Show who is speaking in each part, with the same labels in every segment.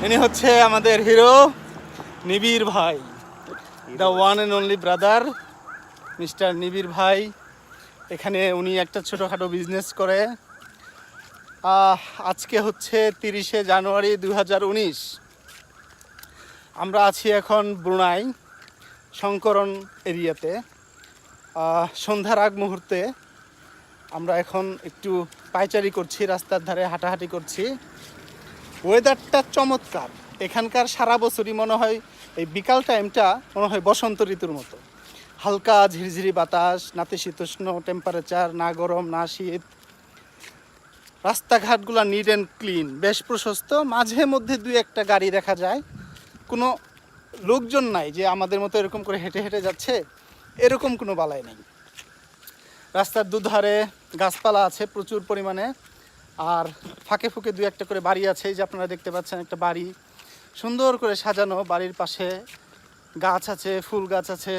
Speaker 1: ইনি হচ্ছে আমাদের হিরো নিবিড় ভাই, the one and only brother mister নিবিড় ভাই। এখানে উনি একটা ছোটোখাটো বিজনেস করে। আজকে হচ্ছে 30শে জানুয়ারি 2019। আমরা আছি এখন ব্রুনাই শঙ্করন এরিয়াতে। সন্ধ্যার আগ মুহূর্তে আমরা এখন একটু পায়চারি করছি, রাস্তার ধারে হাঁটাহাঁটি করছি। ওয়েদারটা চমৎকার। এখানকার সারা বছরই মনে হয় এই বিকাল টাইমটা মনে হয় বসন্ত ঋতুর মতো। হালকা ঝিরিঝিরি বাতাস, নাতিশীতোষ্ণ টেম্পারেচার, না গরম না শীত। রাস্তাঘাটগুলো নিট অ্যান্ড ক্লিন, বেশ প্রশস্ত। মাঝে মধ্যে দুই একটা গাড়ি দেখা যায়, কোনো লোকজন নাই যে আমাদের মতো এরকম করে হেঁটে হেঁটে যাচ্ছে, এরকম কোনো বালাই নেই। রাস্তার দুধারে গাছপালা আছে প্রচুর পরিমাণে, আর ফাঁকে ফুঁকে দুই একটা করে বাড়ি আছে। এই যে আপনারা দেখতে পাচ্ছেন একটা বাড়ি সুন্দর করে সাজানো, বাড়ির পাশে গাছ আছে, ফুল গাছ আছে,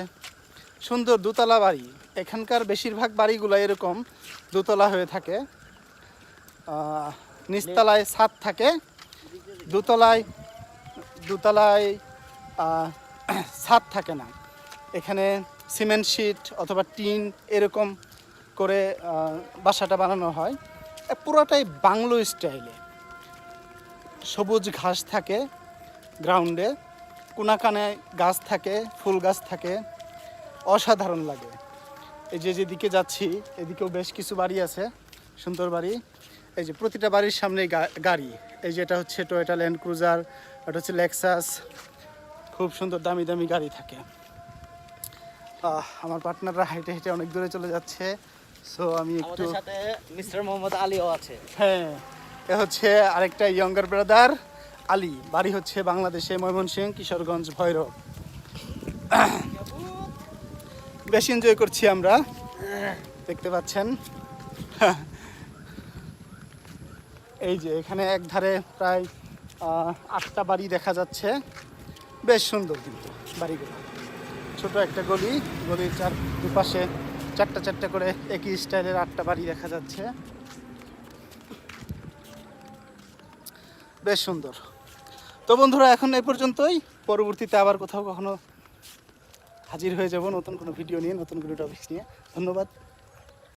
Speaker 1: সুন্দর দোতলা বাড়ি। এখানকার বেশিরভাগ বাড়িগুলো এরকম দোতলা হয়ে থাকে, নিচতলায় ছাদ থাকে, দোতলায় ছাদ থাকে না। এখানে সিমেন্ট শিট অথবা টিন এরকম করে বাসাটা বানানো হয়। পুরোটাই বাংলো স্টাইলে। সবুজ ঘাস থাকে গ্রাউন্ডে, কোনাকানে গাছ থাকে, ফুল গাছ থাকে, অসাধারণ লাগে। এই যে যেদিকে যাচ্ছি এদিকেও বেশ কিছু বাড়ি আছে, সুন্দর বাড়ি। এই যে প্রতিটা বাড়ির সামনে গাড়ি। এই যে এটা হচ্ছে টয়োটা ল্যান্ড ক্রুজার, এটা হচ্ছে লেক্সাস, খুব সুন্দর দামি দামি গাড়ি থাকে। আমার পার্টনাররা হেঁটে হেঁটে অনেক দূরে চলে যাচ্ছে, সো আমি একটু
Speaker 2: সাথে মিস্টার মোহাম্মদ আলীও আছে।
Speaker 1: হ্যাঁ, এ হচ্ছে আরেকটা ইয়ঙ্গার ব্রাদার আলী। বাড়ি হচ্ছে বাংলাদেশে ময়মনসিংহ, কিশোরগঞ্জ, ভৈরব। বেশ এনজয় করছি আমরা, দেখতে পাচ্ছেন। এই যে এখানে এক ধারে প্রায় 8টা বাড়ি দেখা যাচ্ছে, বেশ সুন্দর কিন্তু বাড়িগুলো। ছোট একটা গলি, গলির দুপাশে চারটা চারটা করে একই স্টাইলের 8টা বাড়ি দেখা যাচ্ছে, বেশ সুন্দর। তো বন্ধুরা, এখন এই পর্যন্তই। পরবর্তীতে আবার কোথাও কখনো হাজির হয়ে যাব নতুন কোনো ভিডিও নিয়ে, নতুন কোনো টপিক নিয়ে। ধন্যবাদ।